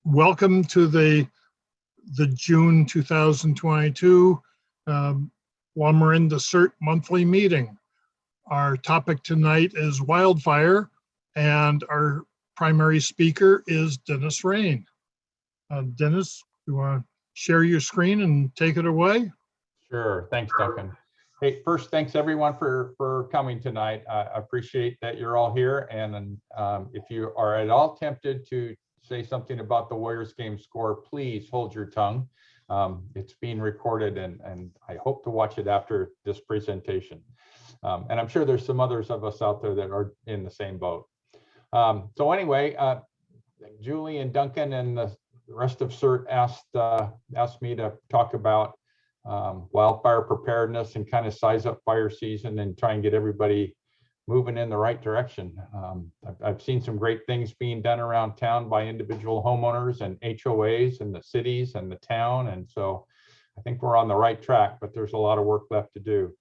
Welcome to the June 2022 Lamorinda CERT monthly meeting. Our topic tonight is wildfire, and our primary speaker is Dennis Rein. Dennis, you want to share your screen and take it away? Sure. Thanks, Duncan. Hey, first, thanks everyone for coming tonight. I appreciate that you're all here. And if you are at all tempted to say something about the Warriors game score, please hold your tongue. It's being recorded, and I hope to watch it after this presentation. And I'm sure there's some others of us out there that are in the same boat. So anyway, Julie and Duncan and the rest of CERT asked me to talk about wildfire preparedness and kind of size up fire season and try and get everybody moving in the right direction. I've seen some great things being done around town by individual homeowners and HOAs and the cities and the town. And so I think we're on the right track, but there's a lot of work left to do.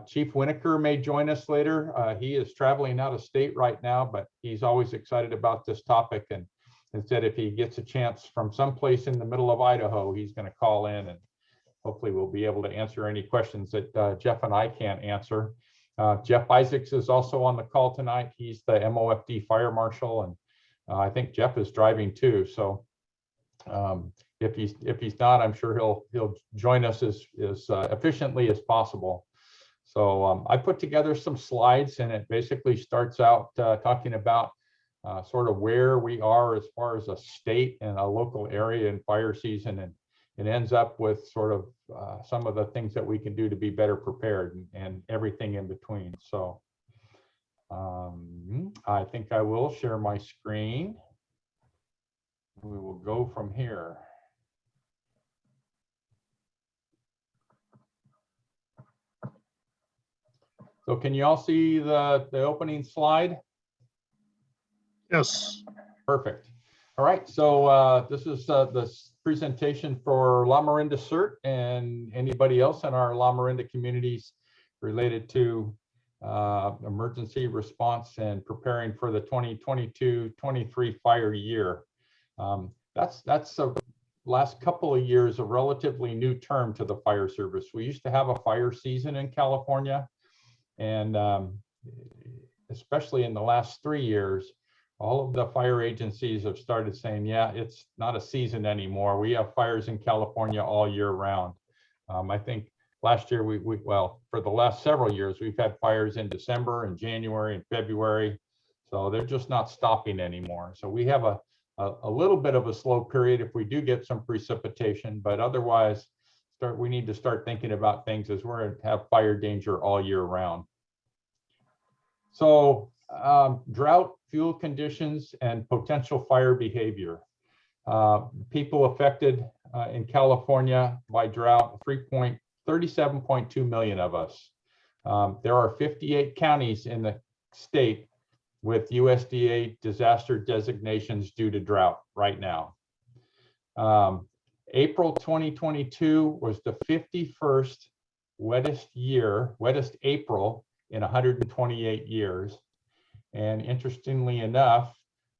Chief Winokur may join us later. He is traveling out of state right now, but he's always excited about this topic and said if he gets a chance from someplace in the middle of Idaho, he's going to call in and hopefully we'll be able to answer any questions that Jeff and I can't answer. Jeff Isaacs is also on the call tonight. He's the MOFD fire marshal, and I think Jeff is driving too. So if he's not, I'm sure he'll join us as efficiently as possible. So I put together some slides, and it basically starts out talking about sort of where we are as far as a state and a local area in fire season, and it ends up with sort of some of the things that we can do to be better prepared and everything in between. So I think I will share my screen. We will go from here. So can you all see the opening slide? Yes. Perfect. All right, so this is the presentation for Lamorinda CERT and anybody else in our Lamorinda communities related to emergency response and preparing for the 2022-23 fire year. That's the last couple of years a relatively new term to the fire service. We used to have a fire season in California, and especially in the last 3 years, all of the fire agencies have started saying, yeah, it's not a season anymore. We have fires in California all year round. I think last year, well, for the last several years, we've had fires in December and January and February. So they're just not stopping anymore. So we have a little bit of a slow period if we do get some precipitation, but otherwise, we need to start thinking about things as we're going to have fire danger all year round. So drought, fuel conditions, and potential fire behavior. People affected in California by drought, 37.2 million of us. There are 58 counties in the state with USDA disaster designations due to drought right now. April 2022 was the 51st wettest April in 128 years. And interestingly enough,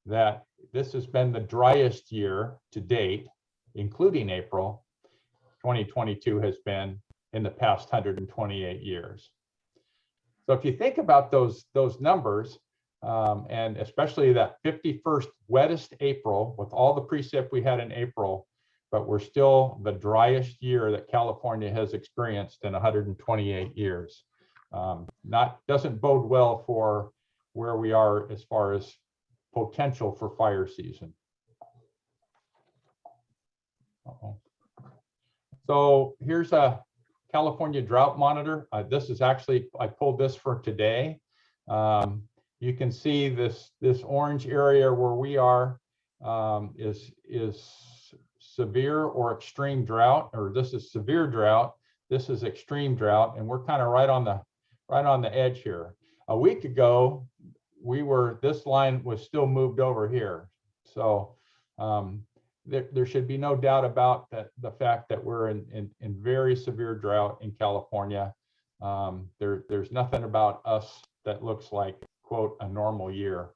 that this has been the driest year to date, including April 2022 has been in the past 128 years. So if you think about those numbers, and especially that 51st wettest April with all the precip we had in April, but we're still the driest year that California has experienced in 128 years. Doesn't bode well for where we are as far as potential for fire season. So here's a California drought monitor. This is actually, I pulled this for today. You can see this orange area where we are is severe or extreme drought, or this is severe drought. This is extreme drought, and we're kind of right on the edge here. A week ago, this line was still moved over here. So there should be no doubt about the fact that we're in very severe drought in California. There's nothing about us that looks like, quote, a normal year.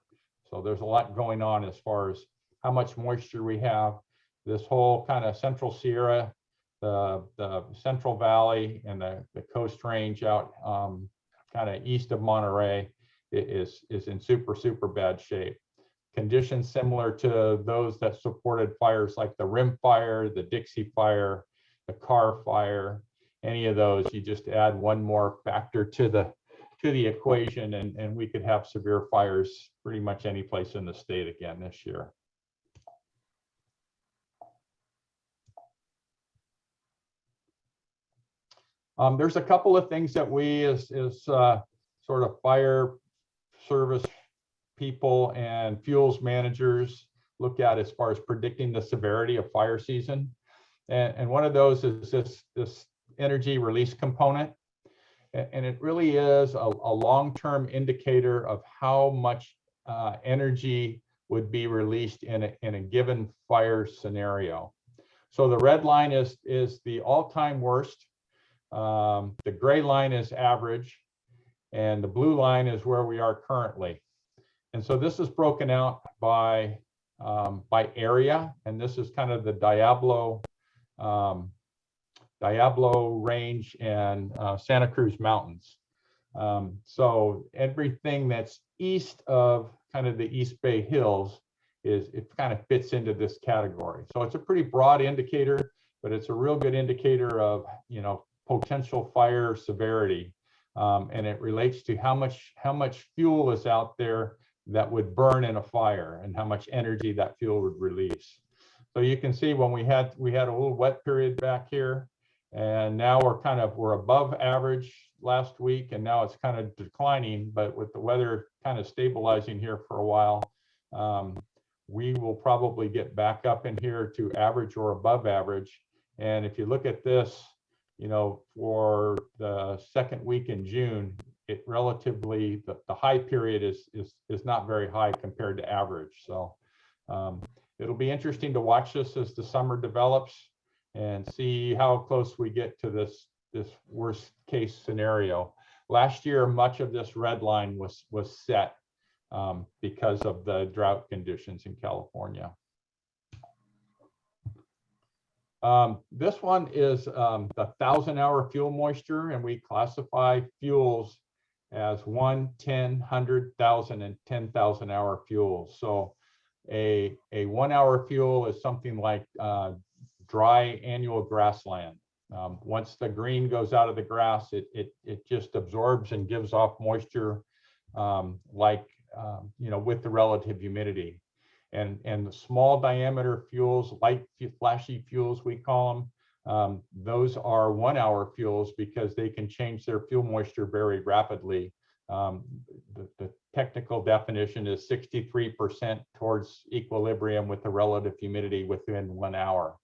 So there's a lot going on as far as how much moisture we have. This whole kind of Central Sierra, the Central Valley and the Coast Range out kind of east of Monterey is in super bad shape. Conditions similar to those that supported fires like the Rim Fire, the Dixie Fire, the Carr Fire, any of those, you just add one more factor to the equation and we could have severe fires pretty much any place in the state again this year. There's a couple of things that we as sort of fire service people and fuels managers look at as far as predicting the severity of fire season. And one of those is this energy release component. And it really is a long-term indicator of how much energy would be released in a given fire scenario. So the red line is the all-time worst. The gray line is average, and the blue line is where we are currently. And so this is broken out by area, and this is kind of the Diablo Range and Santa Cruz Mountains. So everything that's east of kind of the East Bay Hills it kind of fits into this category. So it's a pretty broad indicator, but it's a real good indicator of, you know, potential fire severity. And it relates to how much fuel is out there that would burn in a fire and how much energy that fuel would release. So you can see when we had a little wet period back here, and now we're above average last week, and now it's kind of declining, but with the weather kind of stabilizing here for a while, we will probably get back up in here to average or above average. And if you look at this, you know, for the second week in June, it relatively, the high period is not very high compared to average. So it'll be interesting to watch this as the summer develops and see how close we get to this worst case scenario. Last year, much of this red line was set because of the drought conditions in California. This one is the 1,000-hour fuel moisture, and we classify fuels as 1, 10, 100, 1,000, and 10,000-hour fuels. So a 1-hour fuel is something like dry annual grassland. Once the green goes out of the grass, it just absorbs and gives off moisture you know, with the relative humidity. And the small diameter fuels, light flashy fuels we call them, those are 1-hour fuels because they can change their fuel moisture very rapidly. The technical definition is 63% towards equilibrium with the relative humidity within 1 hour.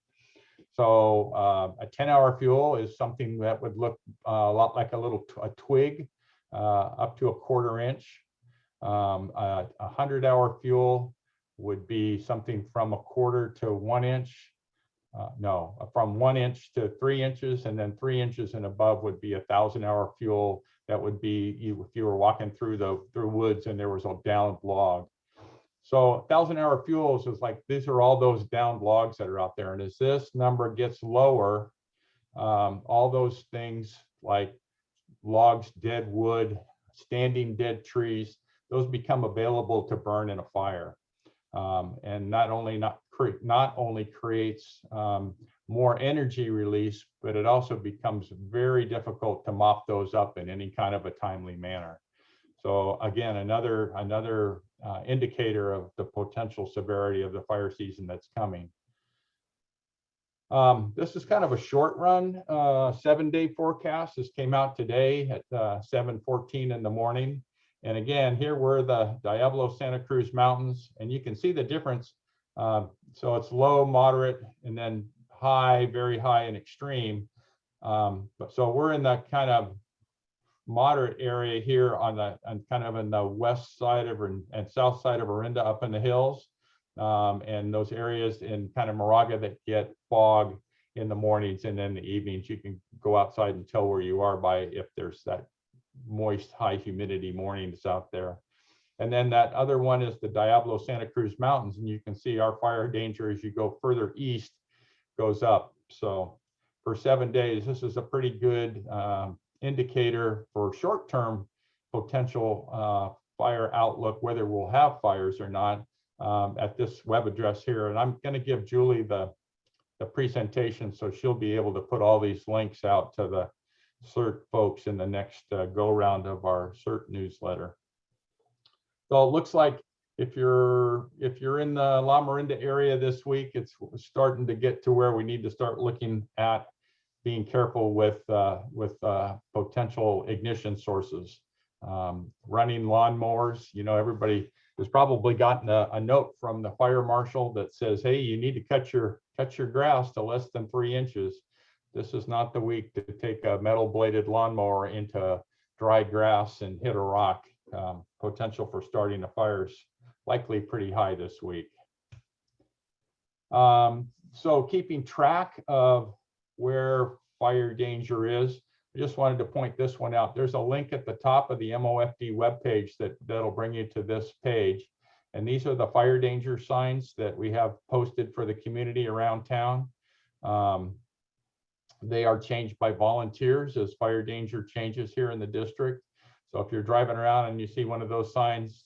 So a 10-hour fuel is something that would look a lot like a twig up to 1/4 inch. A 100-hour fuel would be something from 1/4 to 1 inch. From 1 inch to 3 inches, and then 3 inches and above would be a 1,000-hour fuel. That would be if you were walking through woods and there was a downed log. So 1,000-hour fuels is like, these are all those downed logs that are out there. And as this number gets lower, all those things like logs, dead wood, standing dead trees, those become available to burn in a fire. And not only creates more energy release, but it also becomes very difficult to mop those up in any kind of a timely manner. So again, another indicator of the potential severity of the fire season that's coming. This is kind of a short run 7-day forecast. This came out today at 7:14 in the morning. And again, here we're the Diablo Santa Cruz Mountains, and you can see the difference. So it's low, moderate, and then high, very high, and extreme. So we're in the kind of moderate area here on kind of in the west side of and south side of Orinda, up in the hills, and those areas in kind of Moraga that get fog in the mornings, and then the evenings you can go outside and tell where you are by if there's that moist, high humidity mornings out there. And then that other one is the Diablo Santa Cruz Mountains. And you can see our fire danger as you go further east goes up. So for 7 days, this is a pretty good indicator for short-term potential fire outlook, whether we'll have fires or not, at this web address here. And I'm going to give Julie the presentation, so she'll be able to put all these links out to the CERT folks in the next go round of our CERT newsletter. So it looks like if you're in the Lamorinda area this week, it's starting to get to where we need to start looking at being careful with potential ignition sources. Running lawnmowers, you know, everybody has probably gotten a note from the fire marshal that says, hey, you need to cut your grass to less than 3 inches. This is not the week to take a metal bladed lawnmower into dry grass and hit a rock. Potential for starting a fire is likely pretty high this week. So keeping track of where fire danger is, I just wanted to point this one out. There's a link at the top of the MOFD webpage that'll bring you to this page. And these are the fire danger signs that we have posted for the community around town. They are changed by volunteers as fire danger changes here in the district. So if you're driving around and you see one of those signs,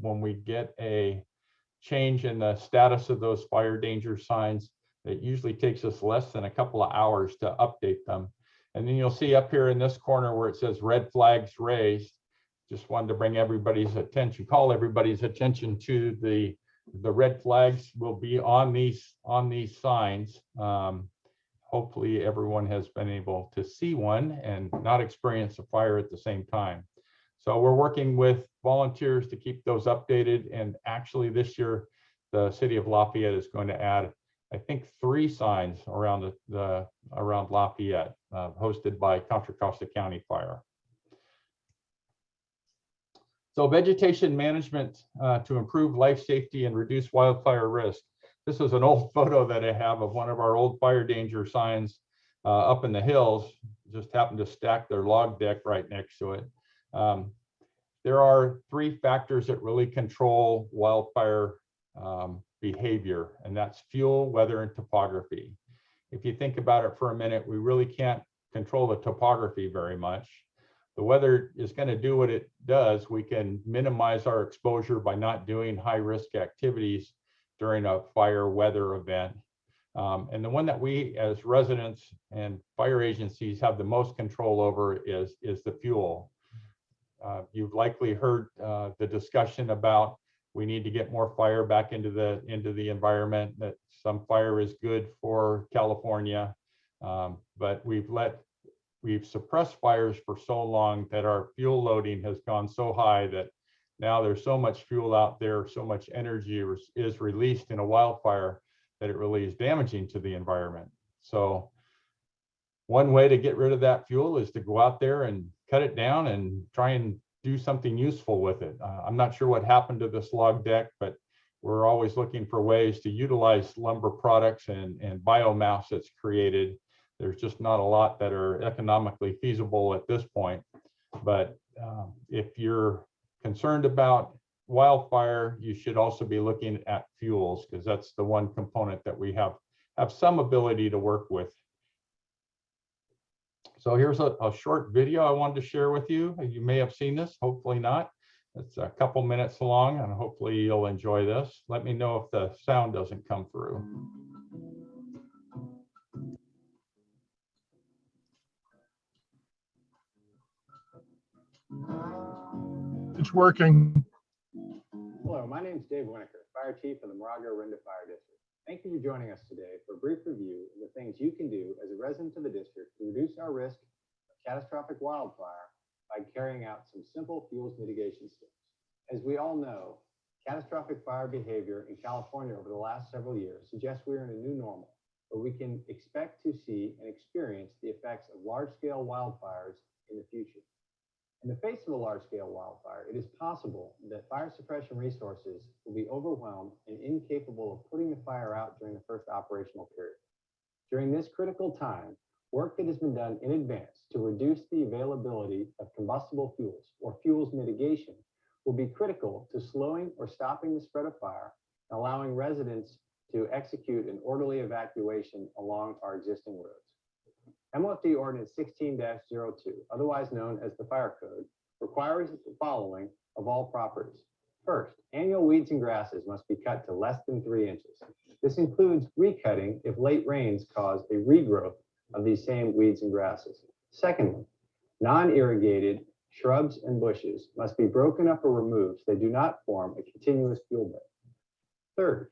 when we get a change in the status of those fire danger signs, it usually takes us less than a couple of hours to update them. And then you'll see up here in this corner where it says red flags raised. Just wanted to bring everybody's attention, call everybody's attention to the red flags will be on these signs. Hopefully everyone has been able to see one and not experience a fire at the same time. So we're working with volunteers to keep those updated. And actually this year, the city of Lafayette is going to add, I think, 3 signs around around Lafayette, hosted by Contra Costa County Fire. So vegetation management to improve life safety and reduce wildfire risk. This is an old photo that I have of one of our old fire danger signs up in the hills. Just happened to stack their log deck right next to it. There are 3 factors that really control wildfire behavior, and that's fuel, weather, and topography. If you think about it for a minute, we really can't control the topography very much. The weather is going to do what it does. We can minimize our exposure by not doing high-risk activities during a fire weather event. And the one that we as residents and fire agencies have the most control over is the fuel. You've likely heard the discussion about we need to get more fire back into the environment, that some fire is good for California, but we've suppressed fires for so long that our fuel loading has gone so high that now there's so much fuel out there, so much energy is released in a wildfire that it really is damaging to the environment. So one way to get rid of that fuel is to go out there and cut it down and try and do something useful with it. I'm not sure what happened to this log deck, but we're always looking for ways to utilize lumber products and biomass that's created. There's just not a lot that are economically feasible at this point. But if you're concerned about wildfire, you should also be looking at fuels, because that's the one component that we have some ability to work with. So here's a short video I wanted to share with you. You may have seen this, hopefully not. It's a couple minutes long, and hopefully you'll enjoy this. Let me know if the sound doesn't come through. It's working. Hello, my name is Dave Winokur, Fire Chief of the Lamorinda Fire District. Thank you for joining us today for a brief review of the things you can do as a resident of the district to reduce our risk of catastrophic wildfire by carrying out some simple fuels mitigation steps. As we all know, catastrophic fire behavior in California over the last several years suggests we are in a new normal, where we can expect to see and experience the effects of large-scale wildfires in the future. In the face of a large-scale wildfire, it is possible that fire suppression resources will be overwhelmed and incapable of putting the fire out during the first operational period. During this critical time, work that has been done in advance to reduce the availability of combustible fuels or fuels mitigation will be critical to slowing or stopping the spread of fire, and allowing residents to execute an orderly evacuation along our existing roads. MOFD Ordinance 16-02, otherwise known as the Fire Code, requires the following of all properties. First, annual weeds and grasses must be cut to less than 3 inches. This includes recutting if late rains cause a regrowth of these same weeds and grasses. Secondly, non-irrigated shrubs and bushes must be broken up or removed so they do not form a continuous fuel bed. Third,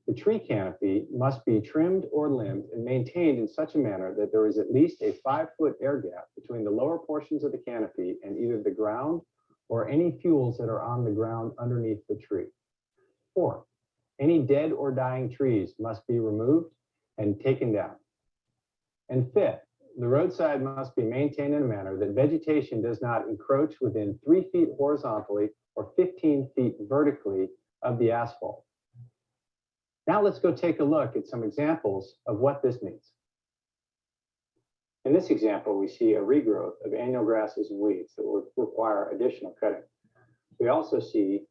the tree canopy must be trimmed or limbed and maintained in such a manner that there is at least a 5-foot air gap between the lower portions of the canopy and either the ground or any fuels that are on the ground underneath the tree. Fourth, any dead or dying trees must be removed and taken down. And fifth, the roadside must be maintained in a manner that vegetation does not encroach within 3 feet horizontally or 15 feet vertically of the asphalt. Now let's go take a look at some examples of what this means. In this example, we see a regrowth of annual grasses and weeds that will require additional cutting. We also see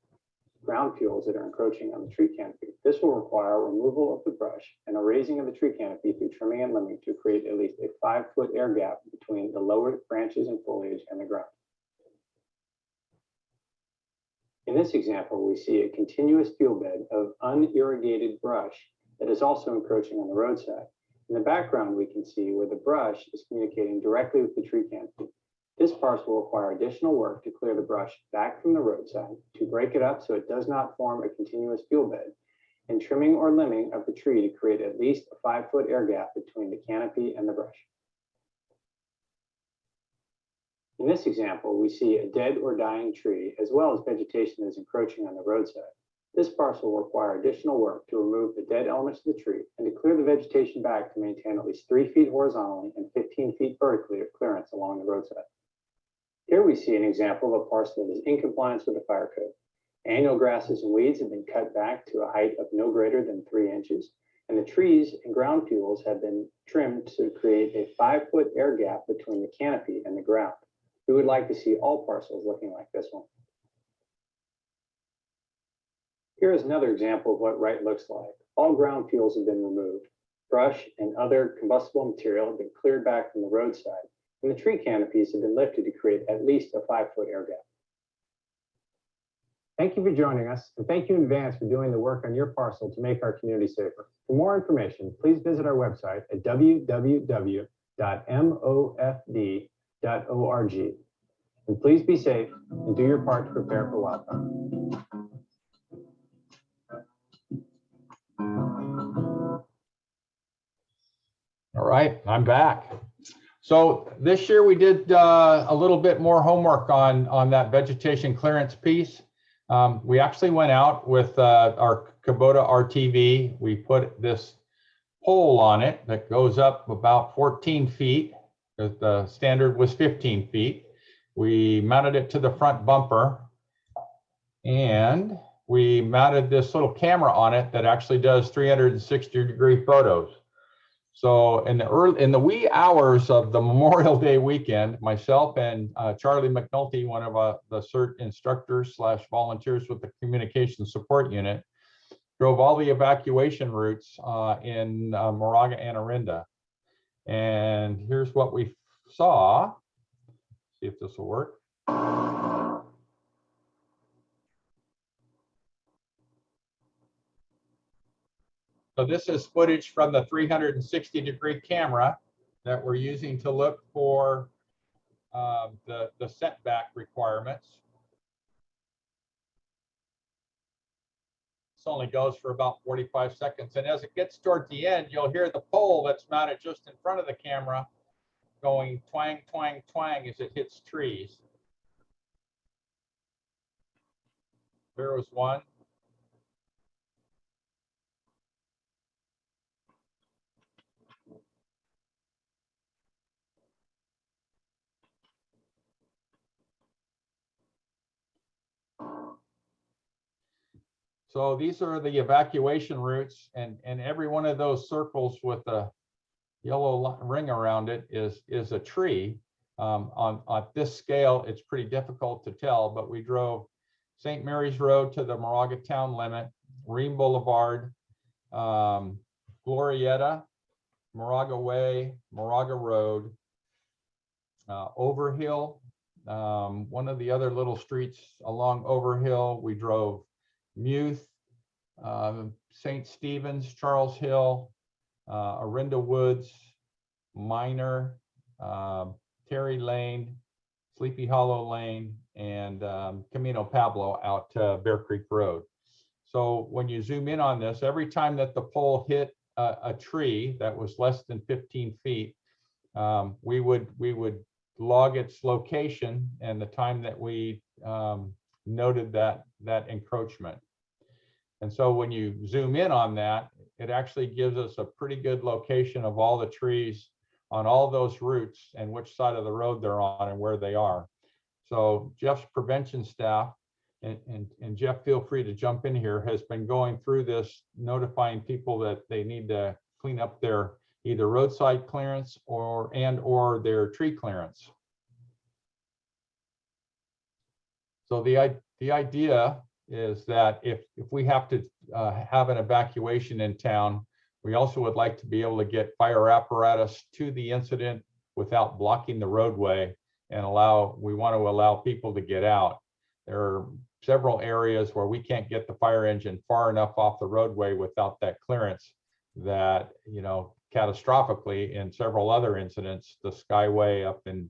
ground fuels that are encroaching on the tree canopy. This will require removal of the brush and a raising of the tree canopy through trimming and limbing to create at least a 5-foot air gap between the lower branches and foliage and the ground. In this example, we see a continuous fuel bed of unirrigated brush that is also encroaching on the roadside. In the background, we can see where the brush is communicating directly with the tree canopy. This parcel will require additional work to clear the brush back from the roadside, to break it up so it does not form a continuous fuel bed, and trimming or limbing of the tree to create at least a 5-foot air gap between the canopy and the brush. In this example, we see a dead or dying tree, as well as vegetation that is encroaching on the roadside. This parcel will require additional work to remove the dead elements of the tree and to clear the vegetation back to maintain at least 3 feet horizontally and 15 feet vertically of clearance along the roadside. Here we see an example of a parcel that is in compliance with the fire code. Annual grasses and weeds have been cut back to a height of no greater than 3 inches, and the trees and ground fuels have been trimmed to create a 5-foot air gap between the canopy and the ground. We would like to see all parcels looking like this one. Here is another example of what right looks like. All ground fuels have been removed. Brush and other combustible material have been cleared back from the roadside, and the tree canopies have been lifted to create at least a 5-foot air gap. Thank you for joining us, and thank you in advance for doing the work on your parcel to make our community safer. For more information, please visit our website at www.mofd.org. And please be safe and do your part to prepare for wildfire. All right, I'm back. So this year we did a little bit more homework on that vegetation clearance piece. We actually went out with our Kubota RTV. We put this pole on it that goes up about 14 feet. The standard was 15 feet. We mounted it to the front bumper, and we mounted this little camera on it that actually does 360-degree photos. So in the wee hours of the Memorial Day weekend, myself and Charlie McNulty, one of the CERT instructors / volunteers with the Communication Support Unit, drove all the evacuation routes in Moraga and Orinda. And here's what we saw. See if this will work. So this is footage from the 360-degree camera that we're using to look for the setback requirements. This only goes for about 45 seconds. And as it gets toward the end, you'll hear the pole that's mounted just in front of the camera going twang, twang, twang as it hits trees. There was one. So these are the evacuation routes, and every one of those circles with a yellow ring around it is a tree. On this scale, it's pretty difficult to tell, but we drove St. Mary's Road to the Moraga town limit, Rein Boulevard, Glorietta, Moraga Way, Moraga Road, Overhill, one of the other little streets along Overhill. We drove Muth, St. Stephen's, Charles Hill, Orinda Woods, Minor, Terry Lane, Sleepy Hollow Lane, and Camino Pablo out to Bear Creek Road. So when you zoom in on this, every time that the pole hit a tree that was less than 15 feet, we would log its location and the time that we noted that encroachment. And so when you zoom in on that, it actually gives us a pretty good location of all the trees on all those routes and which side of the road they're on and where they are. So Jeff's prevention staff, and Jeff, feel free to jump in here, has been going through this, notifying people that they need to clean up their either roadside clearance or their tree clearance. So the idea is that if we have to have an evacuation in town, we also would like to be able to get fire apparatus to the incident without blocking the roadway, and we want to allow people to get out. There are several areas where we can't get the fire engine far enough off the roadway without that clearance that, you know, catastrophically in several other incidents, the Skyway up in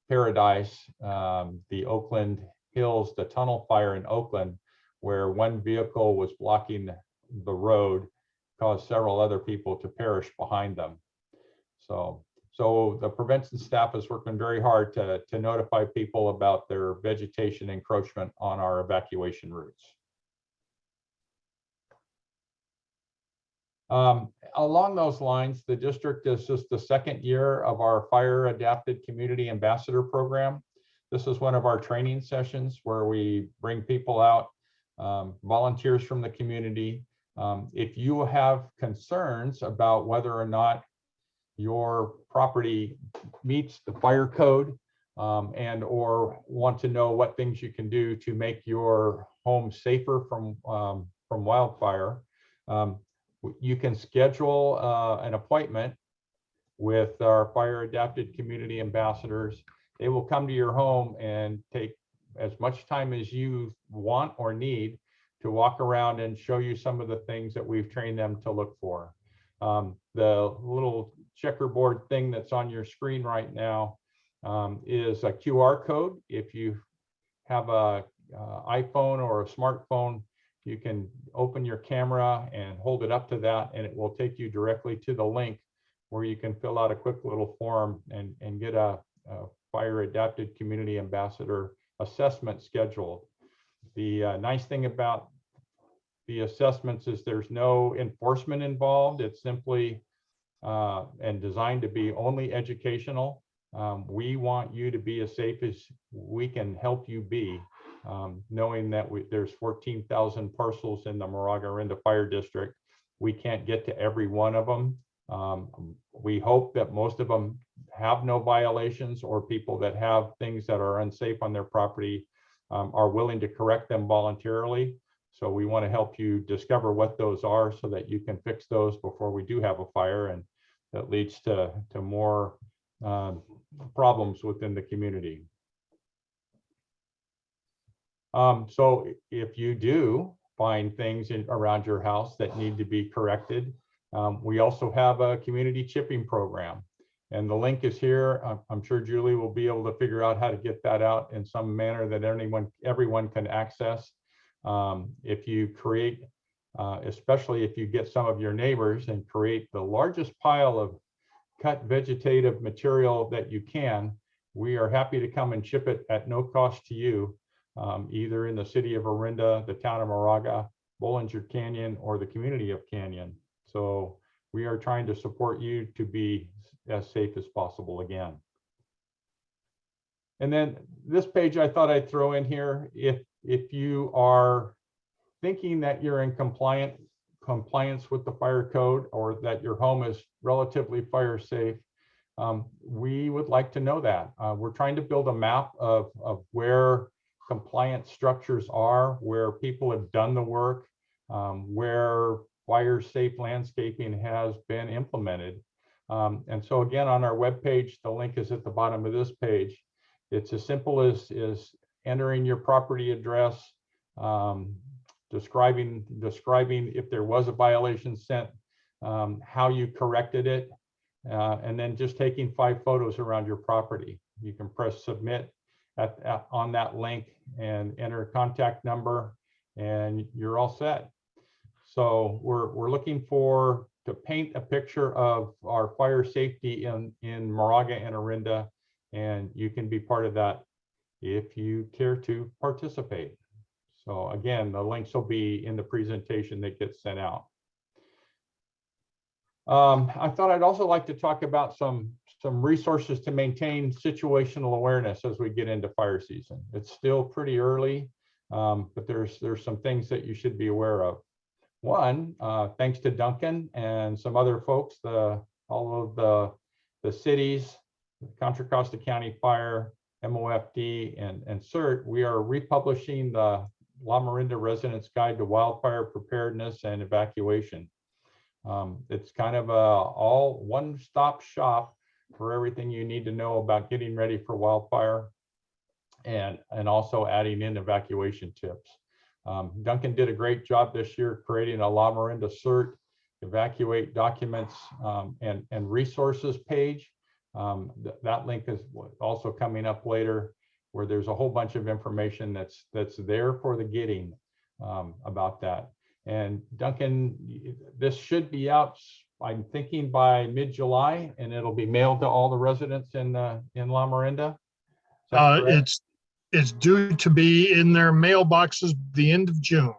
Paradise, the Oakland Hills, the tunnel fire in Oakland, where one vehicle was blocking the road, caused several other people to perish behind them. So the prevention staff is working very hard to notify people about their vegetation encroachment on our evacuation routes. Along those lines, the district is just the second year of our Fire Adapted Community Ambassador Program. This is one of our training sessions where we bring people out, volunteers from the community. If you have concerns about whether or not your property meets the fire code and or want to know what things you can do to make your home safer from wildfire, you can schedule an appointment with our Fire Adapted Community Ambassadors. They will come to your home and take as much time as you want or need to walk around and show you some of the things that we've trained them to look for. The little checkerboard thing that's on your screen right now is a QR code. If you have a iPhone or a smartphone, you can open your camera and hold it up to that, and it will take you directly to the link where you can fill out a quick little form and get a Fire Adapted Community Ambassador assessment scheduled. The nice thing about the assessments is there's no enforcement involved. It's simply and designed to be only educational. We want you to be as safe as we can help you be, knowing that there's 14,000 parcels in the Moraga-Orinda Fire District. We can't get to every one of them. We hope that most of them have no violations, or people that have things that are unsafe on their property are willing to correct them voluntarily. So we want to help you discover what those are so that you can fix those before we do have a fire, and that leads to more problems within the community. So if you do find things around your house that need to be corrected, we also have a community chipping program, and the link is here. I'm sure Julie will be able to figure out how to get that out in some manner that everyone can access. If you create, especially if you get some of your neighbors and create the largest pile of cut vegetative material that you can, we are happy to come and chip it at no cost to you, either in the city of Orinda, the town of Moraga, Bollinger Canyon, or the community of Canyon. So we are trying to support you to be as safe as possible again. And then this page I thought I'd throw in here. If you are thinking that you're in compliance with the fire code, or that your home is relatively fire safe, we would like to know that. We're trying to build a map of where compliant structures are, where people have done the work, where fire safe landscaping has been implemented. And so again, on our webpage, the link is at the bottom of this page. It's as simple as entering your property address, describing if there was a violation sent, how you corrected it, and then just taking 5 photos around your property. You can press submit on that link and enter a contact number, and you're all set. So we're looking to paint a picture of our fire safety in Moraga and Orinda, and you can be part of that if you care to participate. So again, the links will be in the presentation that gets sent out. I thought I'd also like to talk about some resources to maintain situational awareness as we get into fire season. It's still pretty early, but there's some things that you should be aware of. One, thanks to Duncan and some other folks, all of the cities, Contra Costa County Fire, MOFD, and CERT, we are republishing the Lamorinda Residents Guide to Wildfire Preparedness and Evacuation. It's kind of a all one-stop shop for everything you need to know about getting ready for wildfire, and also adding in evacuation tips. Duncan did a great job this year creating a Lamorinda CERT evacuate documents and resources page. That link is also coming up later, where there's a whole bunch of information that's there for the getting about that. And Duncan, this should be out, I'm thinking, by mid-July, and it'll be mailed to all the residents in Lamorinda. It's due to be in their mailboxes the end of June.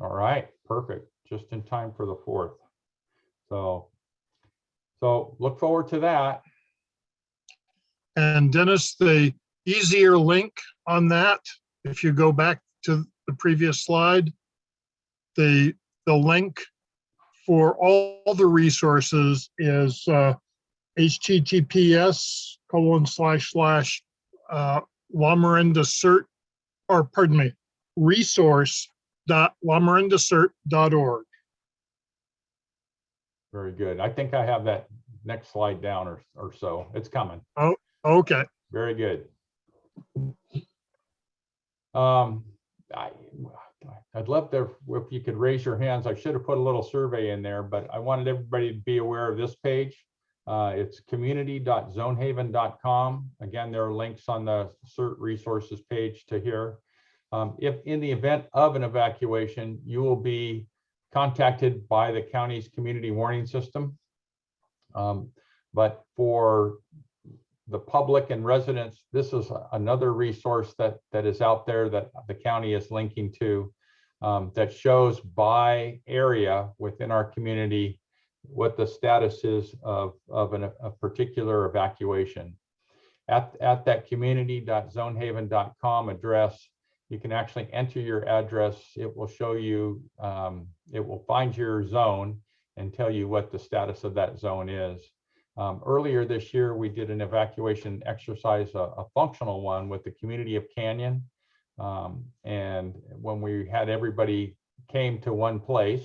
All right, perfect. Just in time for the 4th. So look forward to that. And Dennis, the easier link on that, if you go back to the previous slide, the link for all the resources is https://Lamorinda CERT, or pardon me, resource.lamorinda.cert.org. Very good. I think I have that next slide down or so. It's coming. Oh, okay. Very good. I'd love to, if you could raise your hands. I should have put a little survey in there, but I wanted everybody to be aware of this page. It's community.zonehaven.com. Again, there are links on the CERT resources page to here. If in the event of an evacuation, you will be contacted by the county's community warning system. But for the public and residents, this is another resource that is out there that the county is linking to, that shows by area within our community what the status is of a particular evacuation. At that community.zonehaven.com address, you can actually enter your address. It will show you, it will find your zone and tell you what the status of that zone is. Earlier this year, we did an evacuation exercise, a functional one with the community of Canyon. And when we had everybody came to one place,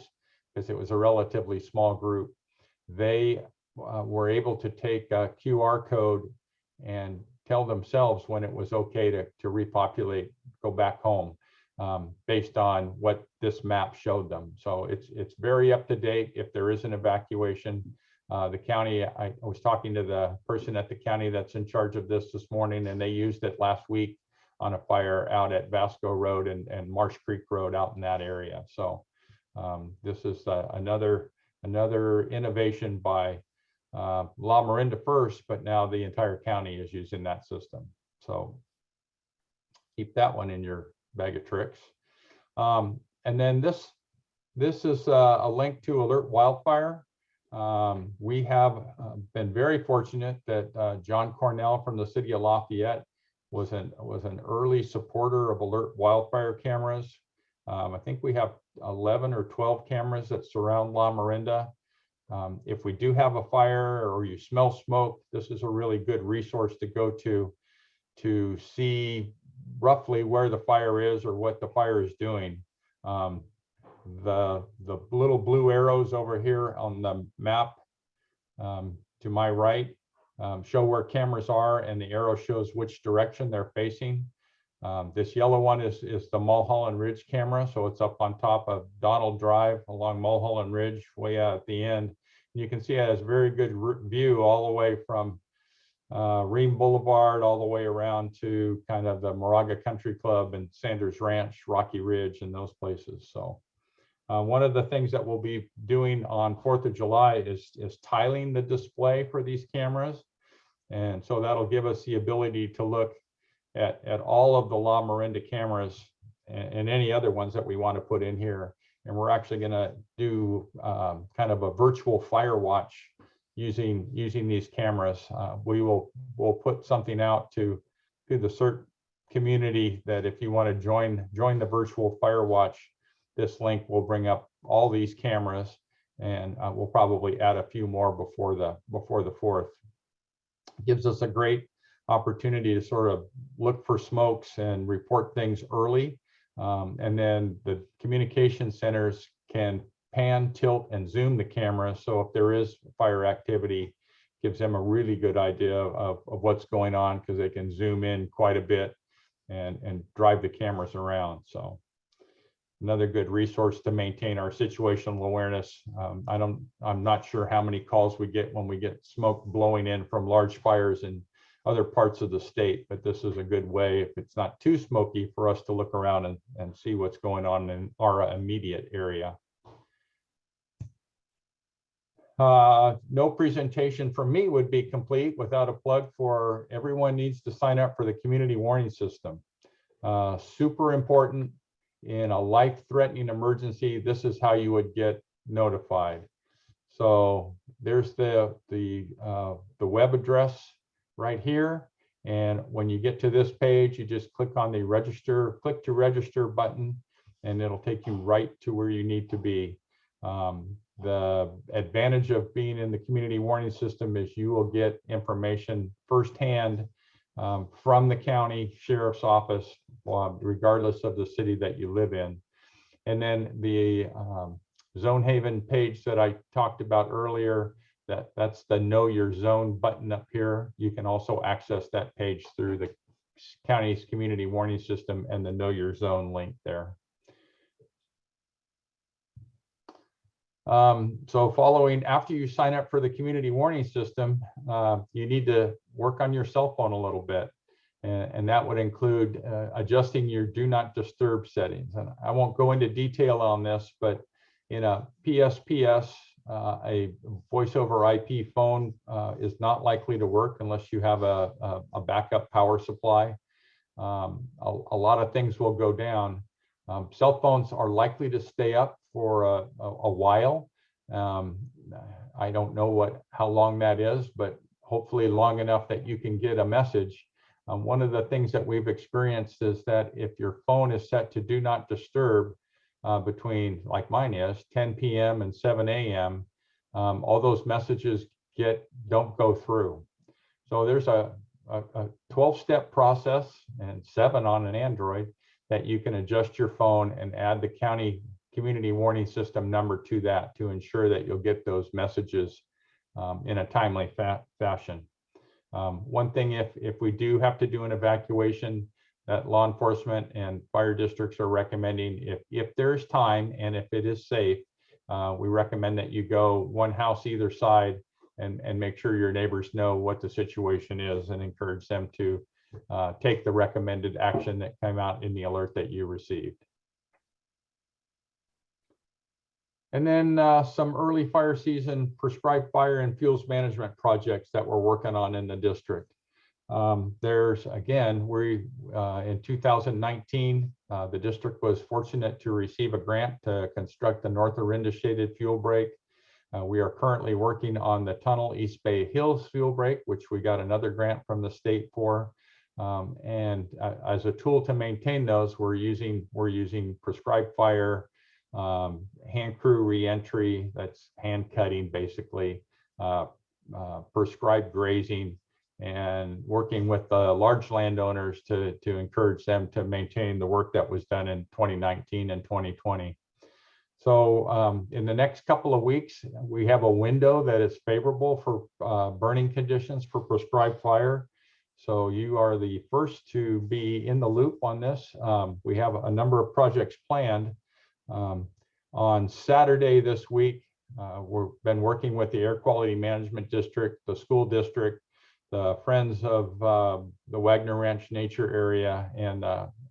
because it was a relatively small group, they were able to take a QR code and tell themselves when it was okay to repopulate, go back home, based on what this map showed them. So it's very up to date. If there is an evacuation, the county, I was talking to the person at the county that's in charge of this morning, and they used it last week on a fire out at Vasco Road and Marsh Creek Road out in that area. So this is another innovation by Lamorinda first, but now the entire county is using that system. So keep that one in your bag of tricks. And then this is a link to Alert Wildfire. We have been very fortunate that John Cornell from the city of Lafayette was an early supporter of Alert Wildfire cameras. I think we have 11 or 12 cameras that surround Lamorinda. If we do have a fire or you smell smoke, this is a really good resource to go to see roughly where the fire is or what the fire is doing. The little blue arrows over here on the map to my right show where cameras are, and the arrow shows which direction they're facing. This yellow one is the Mulholland Ridge camera, so it's up on top of Donald Drive along Mulholland Ridge, way out at the end. And you can see it has very good view all the way from Rein Boulevard all the way around to kind of the Moraga Country Club and Sanders Ranch, Rocky Ridge, and those places. So one of the things that we'll be doing on 4th of July is tiling the display for these cameras. And so that'll give us the ability to look at all of the Lamorinda cameras and any other ones that we want to put in here. And we're actually going to do kind of a virtual fire watch using these cameras. We'll put something out to the CERT community that if you want to join the virtual fire watch, this link will bring up all these cameras, and we'll probably add a few more before the 4th. It gives us a great opportunity to sort of look for smokes and report things early. And then the communication centers can pan, tilt, and zoom the camera. So if there is fire activity, gives them a really good idea of what's going on, because they can zoom in quite a bit and drive the cameras around. So another good resource to maintain our situational awareness. I'm not sure how many calls we get when we get smoke blowing in from large fires in other parts of the state, but this is a good way, if it's not too smoky, for us to look around and see what's going on in our immediate area. No presentation from me would be complete without a plug for everyone needs to sign up for the community warning system. Super important. In a life-threatening emergency, this is how you would get notified. So there's the web address right here. And when you get to this page, you just click on the click to register button, and it'll take you right to where you need to be. The advantage of being in the community warning system is you will get information firsthand from the county sheriff's office, regardless of the city that you live in. And then the Zone Haven page that I talked about earlier, that's the Know Your Zone button up here. You can also access that page through the county's community warning system and the Know Your Zone link there. So after you sign up for the community warning system, you need to work on your cell phone a little bit. And that would include adjusting your do not disturb settings. And I won't go into detail on this, but in a PSPS, a voice over IP phone is not likely to work unless you have a backup power supply. A lot of things will go down. Cell phones are likely to stay up for a while. I don't know how long that is, but hopefully long enough that you can get a message. One of the things that we've experienced is that if your phone is set to do not disturb between, like mine is, 10 p.m. and 7 a.m., all those messages don't go through. So there's a 12-step process, and 7 on an Android, that you can adjust your phone and add the county community warning system number to that to ensure that you'll get those messages in a timely fashion. One thing, if we do have to do an evacuation, that law enforcement and fire districts are recommending, if there's time and if it is safe, we recommend that you go one house either side and make sure your neighbors know what the situation is and encourage them to take the recommended action that came out in the alert that you received. And then some early fire season prescribed fire and fuels management projects that we're working on in the district. There's, again, in 2019, the district was fortunate to receive a grant to construct the North Orinda shaded fuel break. We are currently working on the Tunnel East Bay Hills fuel break, which we got another grant from the state for. And as a tool to maintain those, we're using prescribed fire hand crew reentry, that's hand cutting basically, prescribed grazing, and working with the large landowners to encourage them to maintain the work that was done in 2019 and 2020. So in the next couple of weeks, we have a window that is favorable for burning conditions for prescribed fire. So you are the first to be in the loop on this. We have a number of projects planned. On Saturday this week, we've been working with the Air Quality Management District, the school district, the Friends of the Wagner Ranch Nature Area, and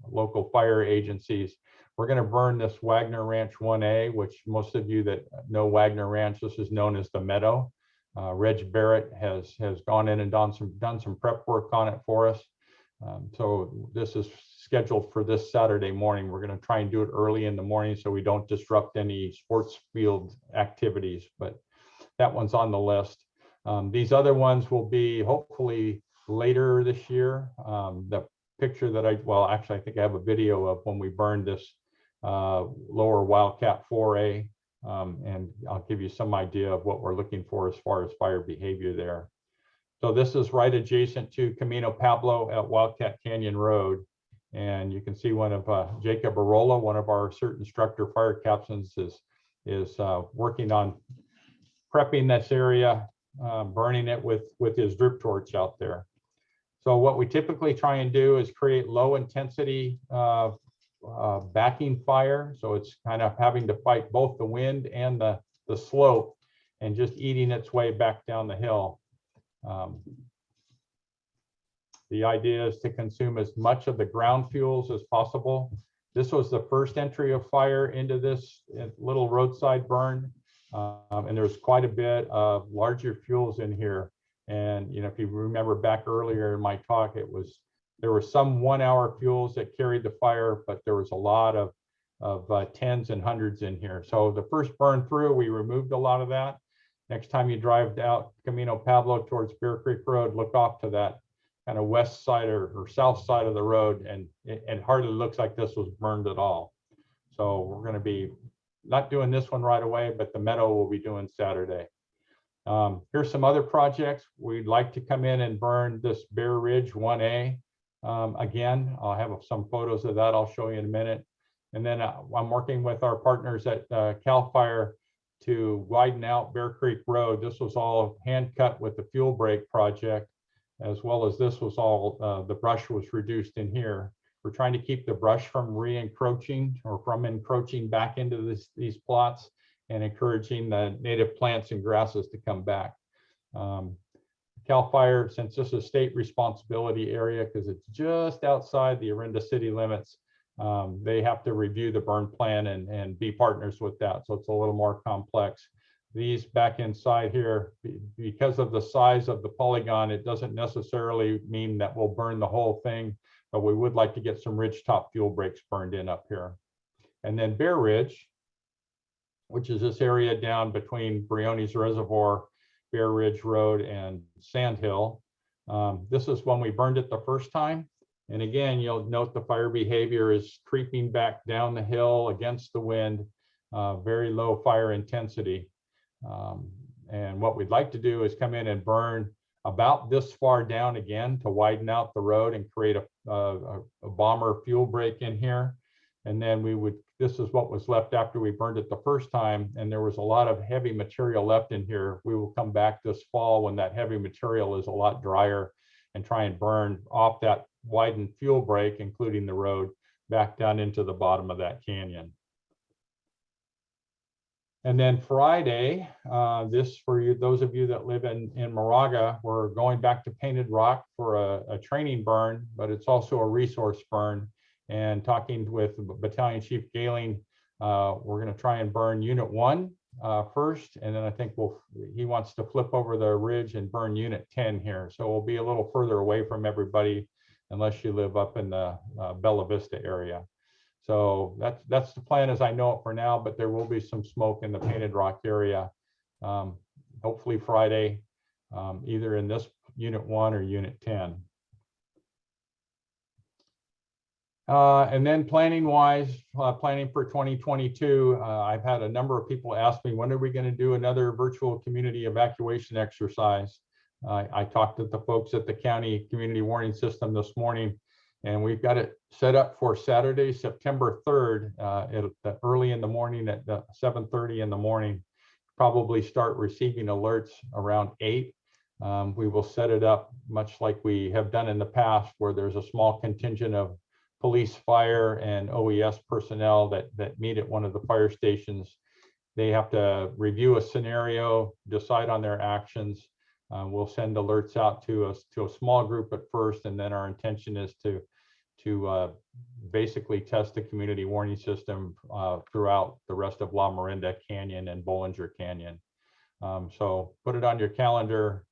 local fire agencies. We're going to burn this Wagner Ranch 1A, which most of you that know Wagner Ranch, this is known as the Meadow. Reg Barrett has gone in and done some prep work on it for us. So this is scheduled for this Saturday morning. We're going to try and do it early in the morning so we don't disrupt any sports field activities, but that one's on the list. These other ones will be hopefully later this year. The picture that actually I think I have a video of when we burned this lower Wildcat 4A, and I'll give you some idea of what we're looking for as far as fire behavior there. So this is right adjacent to Camino Pablo at Wildcat Canyon Road. And you can see one of Jacob Arola, one of our CERT instructor fire captains, is working on prepping this area, burning it with his drip torch out there. So what we typically try and do is create low intensity backing fire. So it's kind of having to fight both the wind and the slope and just eating its way back down the hill. The idea is to consume as much of the ground fuels as possible. This was the first entry of fire into this little roadside burn. And there's quite a bit of larger fuels in here. And you know, if you remember back earlier in my talk, there were some 1 hour fuels that carried the fire, but there was a lot of tens and hundreds in here. So the first burn through, we removed a lot of that. Next time you drive out Camino Pablo towards Bear Creek Road, look off to that kind of west side or south side of the road, and it hardly looks like this was burned at all. So we're going to be not doing this one right away, but the Meadow we'll be doing Saturday. Here's some other projects. We'd like to come in and burn this Bear Ridge 1A. Again, I'll have some photos of that I'll show you in a minute. And then I'm working with our partners at CAL FIRE to widen out Bear Creek Road. This was all hand cut with the fuel break project, as well as this was all, the brush was reduced in here. We're trying to keep the brush from re-encroaching or from encroaching back into these plots and encouraging the native plants and grasses to come back. CAL FIRE, since this is a state responsibility area because it's just outside the Orinda city limits, they have to review the burn plan and be partners with that. So it's a little more complex. These back inside here, because of the size of the polygon, it doesn't necessarily mean that we'll burn the whole thing, but we would like to get some ridgetop fuel breaks burned in up here. And then Bear Ridge, which is this area down between Briones Reservoir, Bear Ridge Road, and Sand Hill. This is when we burned it the first time. And again, you'll note the fire behavior is creeping back down the hill against the wind, very low fire intensity. And what we'd like to do is come in and burn about this far down again to widen out the road and create a bomber fuel break in here. And then this is what was left after we burned it the first time, and there was a lot of heavy material left in here. We will come back this fall when that heavy material is a lot drier and try and burn off that widened fuel break, including the road, back down into the bottom of that canyon. And then Friday, this for you, those of you that live in Moraga, we're going back to Painted Rock for a training burn, but it's also a resource burn. And talking with Battalion Chief Galing, we're going to try and burn Unit 1 first, and then I think he wants to flip over the ridge and burn Unit 10 here. So we'll be a little further away from everybody unless you live up in the Bella Vista area. So that's the plan as I know it for now, but there will be some smoke in the Painted Rock area, hopefully Friday, either in this Unit 1 or Unit 10. And then planning wise, planning for 2022, I've had a number of people ask me, when are we going to do another virtual community evacuation exercise? I talked to the folks at the county community warning system this morning, and we've got it set up for Saturday, September 3rd, early in the morning at 7:30 in the morning. Probably start receiving alerts around 8. We will set it up much like we have done in the past, where there's a small contingent of police, fire, and OES personnel that meet at one of the fire stations. They have to review a scenario, decide on their actions. We'll send alerts out to a small group at first, and then our intention is to basically test the community warning system throughout the rest of Lamorinda Canyon and Bollinger Canyon. So put it on your calendar,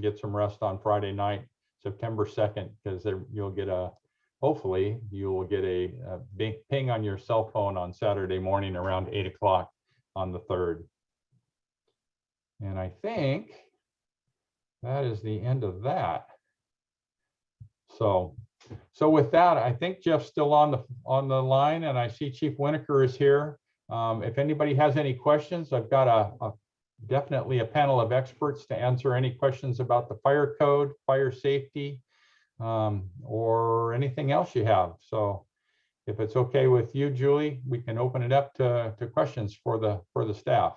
get some rest on Friday night, September 2nd, because you'll get hopefully you will get a big ping on your cell phone on Saturday morning around 8 o'clock on the 3rd. And I think that is the end of that. So with that, I think Jeff's still on the line, and I see Chief Winokur is here. If anybody has any questions, I've got definitely a panel of experts to answer any questions about the fire code, fire safety, or anything else you have. So if it's okay with you, Julie, we can open it up to questions for the staff.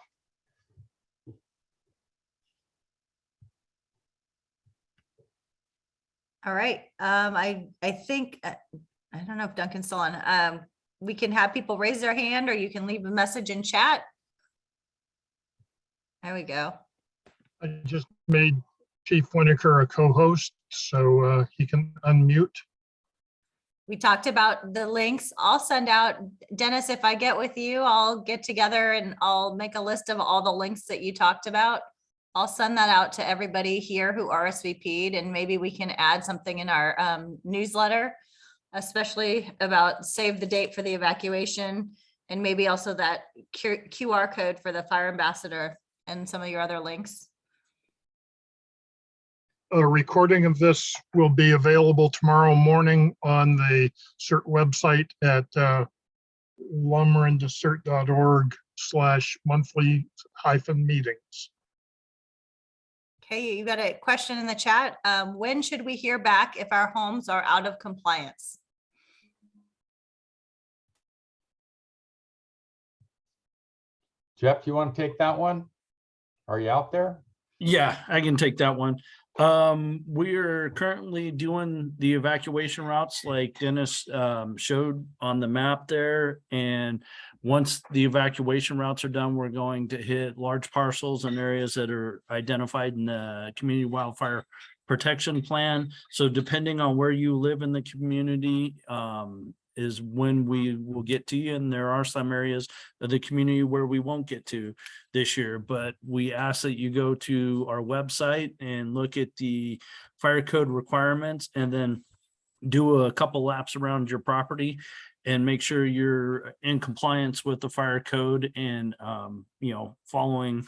All right. I think, I don't know if Duncan's still on. We can have people raise their hand, or you can leave a message in chat. There we go. I just made Chief Winokur a co-host, so he can unmute. We talked about the links. I'll send out, Dennis, if I get with you, I'll get together and I'll make a list of all the links that you talked about. I'll send that out to everybody here who RSVP'd, and maybe we can add something in our newsletter, especially about save the date for the evacuation, and maybe also that QR code for the fire ambassador and some of your other links. A recording of this will be available tomorrow morning on the CERT website at lamorinda.cert.org/monthly-meetings. Okay, you got a question in the chat. When should we hear back if our homes are out of compliance? Jeff, do you want to take that one? Are you out there? Yeah, I can take that one. We're currently doing the evacuation routes like Dennis showed on the map there. And once the evacuation routes are done, we're going to hit large parcels and areas that are identified in the community wildfire protection plan. So depending on where you live in the community, is when we will get to you. And there are some areas of the community where we won't get to this year, but we ask that you go to our website and look at the fire code requirements, and then do a couple laps around your property and make sure you're in compliance with the fire code and, following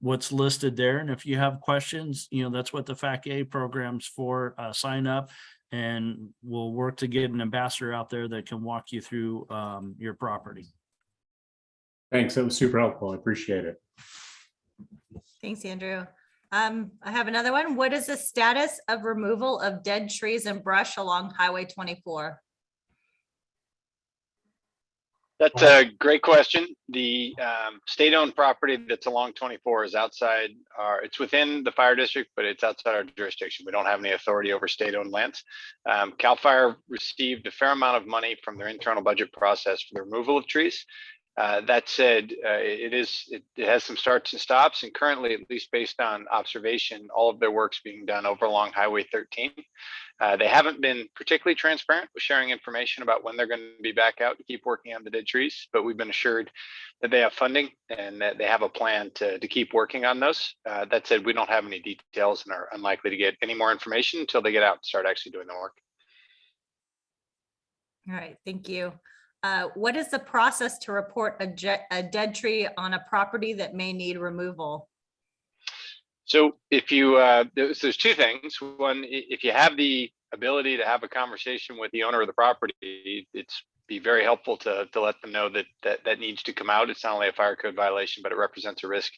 what's listed there. And if you have questions, that's what the FAC-A program's for. Sign up, and we'll work to get an ambassador out there that can walk you through your property. Thanks. That was super helpful. I appreciate it. Thanks, Andrew. I have another one. What is the status of removal of dead trees and brush along Highway 24? That's a great question. The state-owned property that's along 24 is outside it's within the fire district, but it's outside our jurisdiction. We don't have any authority over state-owned lands. CAL FIRE received a fair amount of money from their internal budget process for the removal of trees. That said, it has some starts and stops, and currently, at least based on observation, all of their work's being done over along Highway 13. They haven't been particularly transparent with sharing information about when they're going to be back out to keep working on the dead trees, but we've been assured that they have funding and that they have a plan to keep working on those. That said, we don't have any details and are unlikely to get any more information until they get out and start actually doing the work. All right, thank you. What is the process to report a dead tree on a property that may need removal? So if you, there's two things. One, if you have the ability to have a conversation with the owner of the property, it's be very helpful to let them know that needs to come out. It's not only a fire code violation, but it represents a risk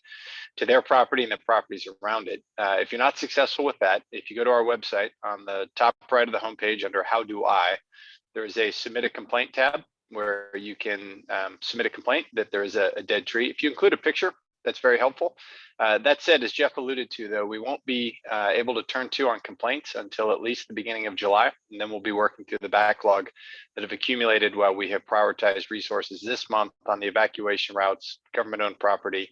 to their property and the properties around it. If you're not successful with that, if you go to our website on the top right of the homepage under How Do I, there is a Submit a Complaint tab where you can submit a complaint that there is a dead tree. If you include a picture, that's very helpful. That said, as Jeff alluded to, though, we won't be able to turn to on complaints until at least the beginning of July, and then we'll be working through the backlog that have accumulated while we have prioritized resources this month on the evacuation routes, government-owned property,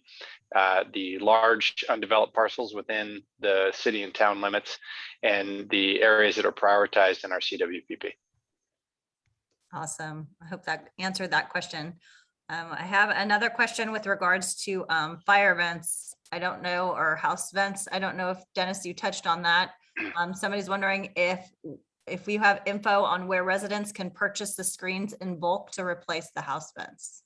the large undeveloped parcels within the city and town limits, and the areas that are prioritized in our CWPP. Awesome. I hope that answered that question. I have another question with regards to fire vents. I don't know, or house vents. I don't know if Dennis, you touched on that. Somebody's wondering if you have info on where residents can purchase the screens in bulk to replace the house vents.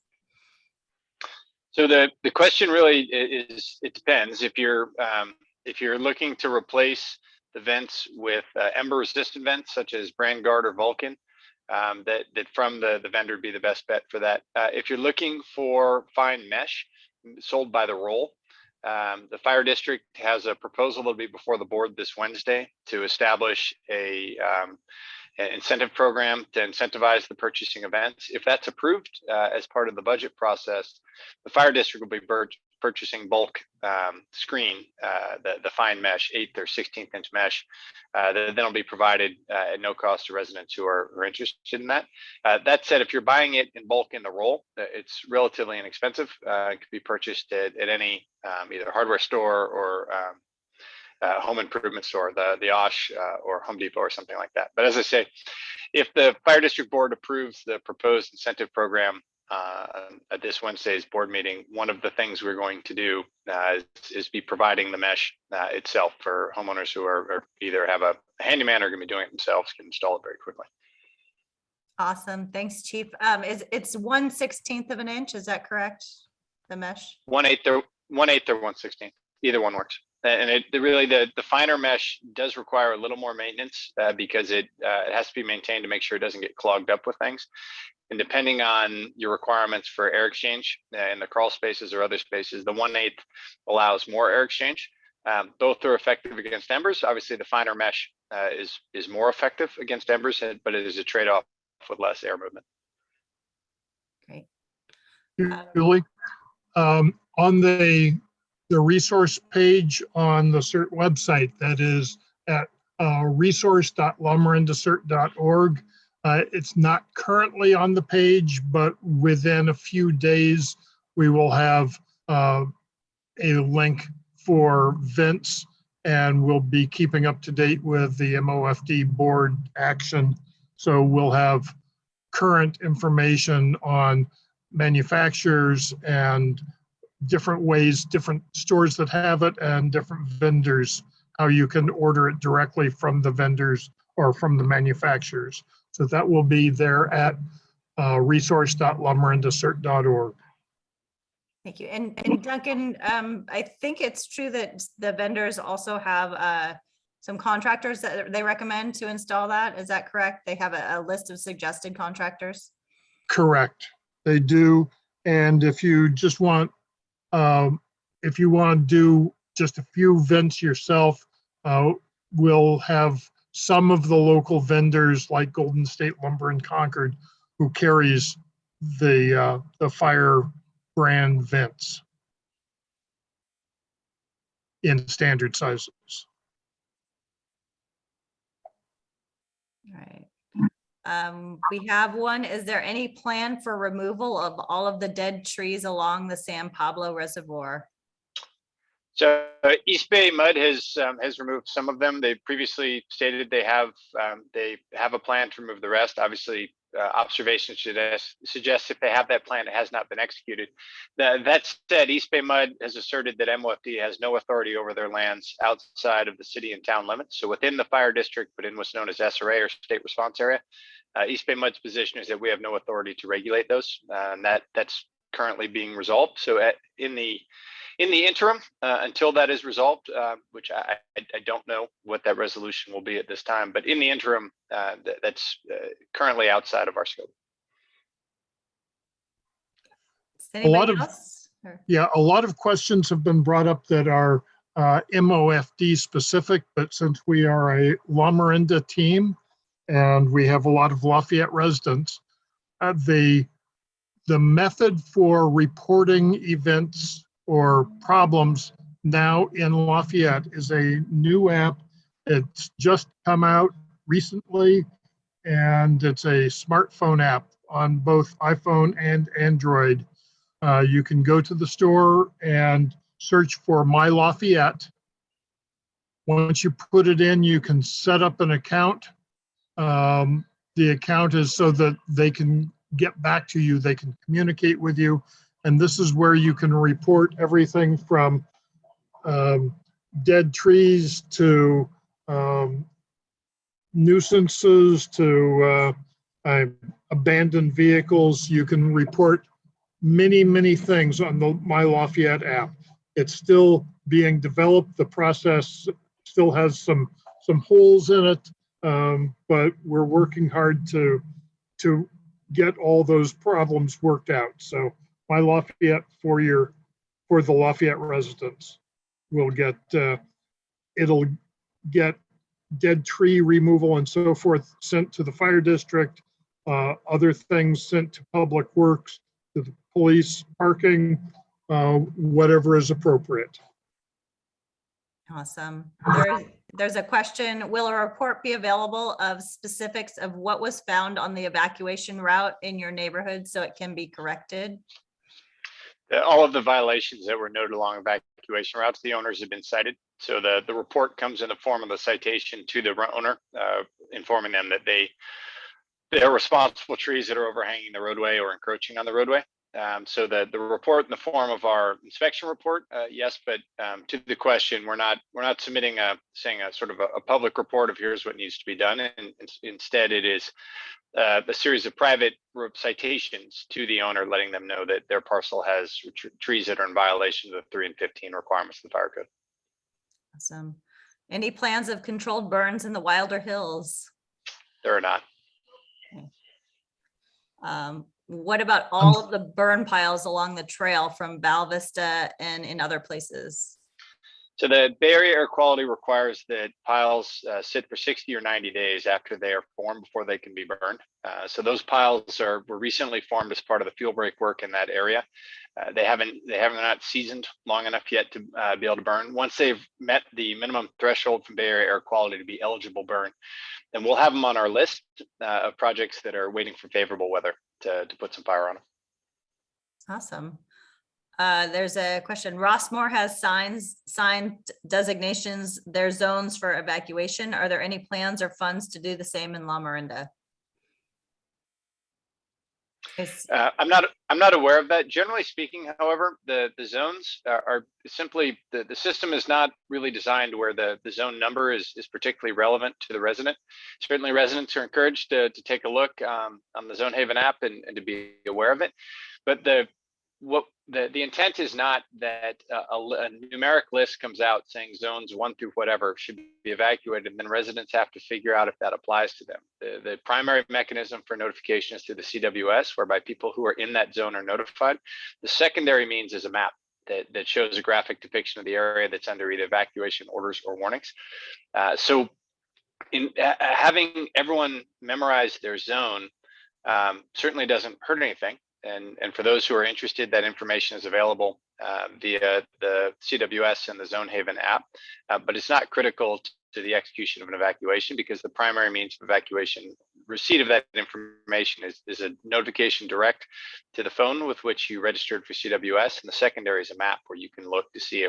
So the question really is, it depends. If you're looking to replace the vents with ember resistant vents such as Brandguard or Vulcan, that from the vendor would be the best bet for that. If you're looking for fine mesh sold by the roll, the fire district has a proposal that'll be before the board this Wednesday to establish an incentive program to incentivize the purchasing of vents. If that's approved as part of the budget process, the fire district will be purchasing bulk screen, the fine mesh, 8th or 16th inch mesh, that then will be provided at no cost to residents who are interested in that. That said, if you're buying it in bulk in the roll, it's relatively inexpensive. It could be purchased at any either hardware store or home improvement store, the Osh or Home Depot or something like that. But as I say, if the fire district board approves the proposed incentive program at this Wednesday's board meeting, one of the things we're going to do is be providing the mesh itself for homeowners who are either have a handyman or going to be doing it themselves, can install it very quickly. Awesome. Thanks, Chief. It's 1/16 of an inch. Is that correct? The mesh? 1/8 or 1/16. Either one works. And the finer mesh does require a little more maintenance because it has to be maintained to make sure it doesn't get clogged up with things. And depending on your requirements for air exchange in the crawl spaces or other spaces, the 1/8 allows more air exchange. Both are effective against embers. Obviously, the finer mesh is more effective against embers, but it is a trade-off with less air movement. Great. Julie, on the resource page on the CERT website, that is at resource.lamorinda.cert.org. It's not currently on the page, but within a few days, we will have a link for vents, and we'll be keeping up to date with the MOFD board action. So we'll have current information on manufacturers and different ways, different stores that have it, and different vendors, how you can order it directly from the vendors or from the manufacturers. So that will be there at resource.lamorinda.cert.org. Thank you. And Duncan, I think it's true that the vendors also have some contractors that they recommend to install that. Is that correct? They have a list of suggested contractors? Correct. They do. And if you just want, if you want to do just a few vents yourself, we'll have some of the local vendors like Golden State Lumber in Concord who carries the fire brand vents in standard sizes. All right. We have one. Is there any plan for removal of all of the dead trees along the San Pablo Reservoir? So East Bay Mud has removed some of them. They previously stated they have a plan to remove the rest. Obviously, observations suggest if they have that plan, it has not been executed. That said, East Bay Mud has asserted that MOFD has no authority over their lands outside of the city and town limits. So within the fire district, but in what's known as SRA or state response area, East Bay Mud's position is that we have no authority to regulate those, and that's currently being resolved. So in In the interim, until that is resolved, which I don't know what that resolution will be at this time, but in the interim, that's currently outside of our scope. Does A lot anybody of- else? Or- Yeah, a lot of questions have been brought up that are MOFD specific, but since we are a Lamorinda team and we have a lot of Lafayette residents, the method for reporting events or problems now in Lafayette is a new app. It's just come out recently, and it's a smartphone app on both iPhone and Android. You can go to the store and search for My Lafayette. Once you put it in, you can set up an account. The account is so that they can get back to you, they can communicate with you. And this is where you can report everything from dead trees to nuisances to abandoned vehicles. You can report many things on the My Lafayette app. It's still being developed. The process still has some holes in it, but we're working hard to get all those problems worked out. So My Lafayette for the Lafayette residents will get it'll get dead tree removal and so forth sent to the fire district, other things sent to public works, to the police, parking, whatever is appropriate. Awesome. There's a question. Will a report be available of specifics of what was found on the evacuation route in your neighborhood so it can be corrected? All of the violations that were noted along evacuation routes, the owners have been cited. So the report comes in the form of a citation to the owner, informing them that they're responsible for trees that are overhanging the roadway or encroaching on the roadway. So the report in the form of our inspection report, yes, but to the question, we're not submitting saying a sort of a public report of here's what needs to be done, and instead it is a series of private citations to the owner, letting them know that their parcel has trees that are in violation of the 3 and 15 requirements of the fire code. Awesome. Any plans of controlled burns in the Wilder Hills? There are not. What about all of the burn piles along the trail from Val Vista and in other places? So the Bay Area air quality requires that piles sit for 60 or 90 days after they are formed before they can be burned. So those piles were recently formed as part of the fuel break work in that area. They haven't not seasoned long enough yet to be able to burn. Once they've met the minimum threshold from Bay Area air quality to be eligible burn, then we'll have them on our list of projects that are waiting for favorable weather to put some fire on them. Awesome. There's a question. Rossmore has signed designations, their zones for evacuation. Are there any plans or funds to do the same in Lamorinda? I'm not aware of that. Generally speaking, however, the zones are simply the system is not really designed where the zone number is particularly relevant to the resident. Certainly, residents are encouraged to take a look on the Zone Haven app and to be aware of it. But the intent is not that a numeric list comes out saying zones 1 through whatever should be evacuated, and then residents have to figure out if that applies to them. The primary mechanism for notification is through the CWS, whereby people who are in that zone are notified. The secondary means is a map that shows a graphic depiction of the area that's under either evacuation orders or warnings. So in having everyone memorize their zone certainly doesn't hurt anything. And for those who are interested, that information is available via the CWS and the Zone Haven app, but it's not critical to the execution of an evacuation, because the primary means of evacuation, receipt of that information is a notification direct to the phone with which you registered for CWS, and the secondary is a map where you can look to see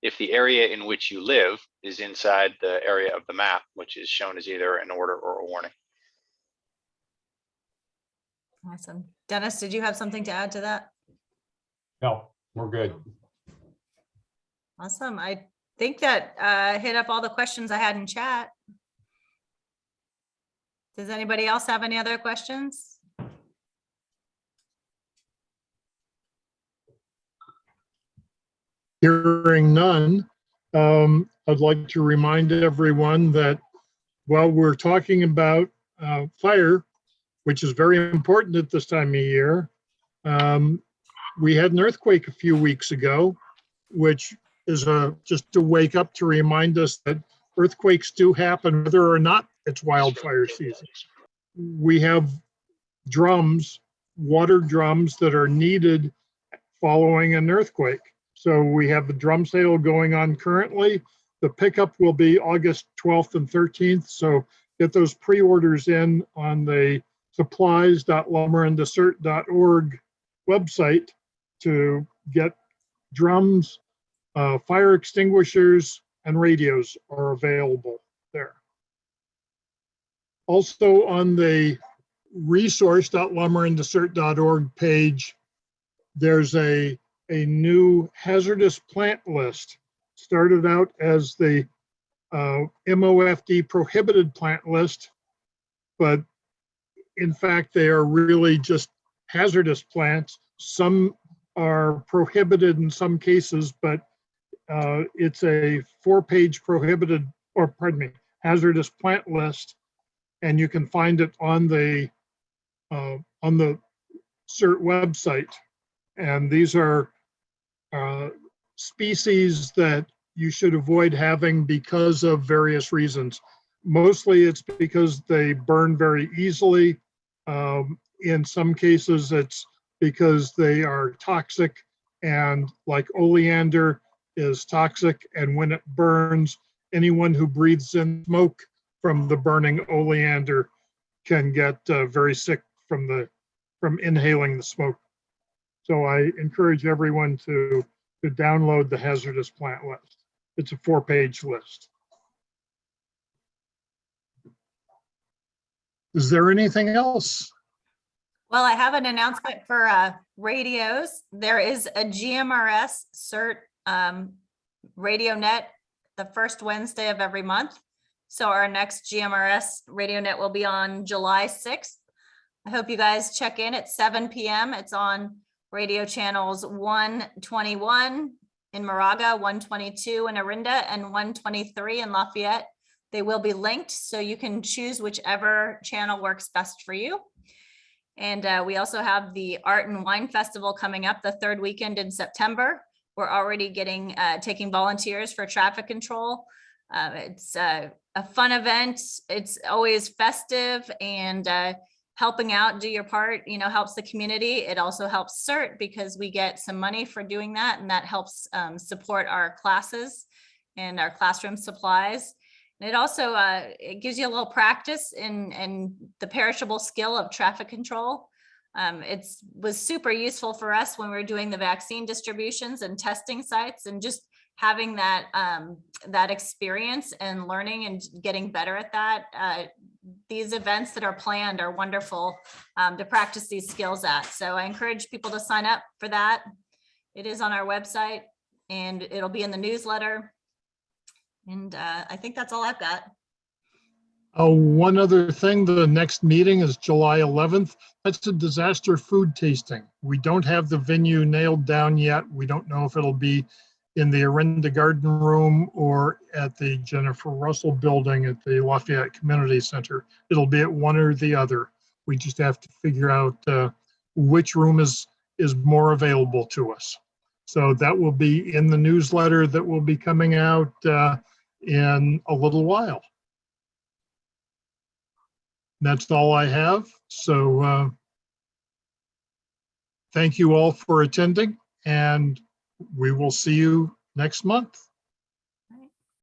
if the area in which you live is inside the area of the map, which is shown as either an order or a warning. Awesome. Dennis, did you have something to add to that? No, we're good. Awesome. I think that hit up all the questions I had in chat. Does anybody else have any other questions? Hearing none, I'd like to remind everyone that while we're talking about fire, which is very important at this time of year, we had an earthquake a few weeks ago, which is just a wake up to remind us that earthquakes do happen whether or not it's wildfire season. We have drums, water drums that are needed following an earthquake. So we have the drum sale going on currently. The pickup will be August 12th and 13th. So get those pre-orders in on the supplies.lamorindaCERT.org website to get drums, fire extinguishers, and radios are available there. Also on the resource.lamorindaCERT.org page, there's a new hazardous plant list. Started out as the MOFD prohibited plant list, but in fact, they are really just hazardous plants. Some are prohibited in some cases, but it's a 4-page prohibited, or pardon me, hazardous plant list, and you can find it on the CERT website. And these are species that you should avoid having because of various reasons. Mostly it's because they burn very easily. In some cases, it's because they are toxic, and like oleander is toxic, and when it burns, anyone who breathes in smoke from the burning oleander can get very sick from inhaling the smoke. So I encourage everyone to download the hazardous plant list. It's a 4-page list. Is there anything else? Well, I have an announcement for radios. There is a GMRS CERT radio net the first Wednesday of every month. So our next GMRS radio net will be on July 6th. I hope you guys check in at 7 p.m. It's on radio channels 121 in Moraga, 122 in Orinda, and 123 in Lafayette. They will be linked, so you can choose whichever channel works best for you. And we also have the Art and Wine Festival coming up the 3rd weekend in September. We're already taking volunteers for traffic control. It's a fun event. It's always festive, and helping out, do your part, helps the community. It also helps CERT because we get some money for doing that, and that helps support our classes and our classroom supplies. And it also it gives you a little practice in the perishable skill of traffic control. It was super useful for us when we were doing the vaccine distributions and testing sites, and just having that that experience and learning and getting better at that. These events that are planned are wonderful to practice these skills at. So I encourage people to sign up for that. It is on our website, and it'll be in the newsletter. And I think that's all I've got. One other thing, the next meeting is July 11th. That's a disaster food tasting. We don't have the venue nailed down yet. We don't know if it'll be in the Orinda Garden Room or at the Jennifer Russell Building at the Lafayette Community Center. It'll be at one or the other. We just have to figure out which room is more available to us. So that will be in the newsletter that will be coming out in a little while. That's all I have. So thank you all for attending, and we will see you next month.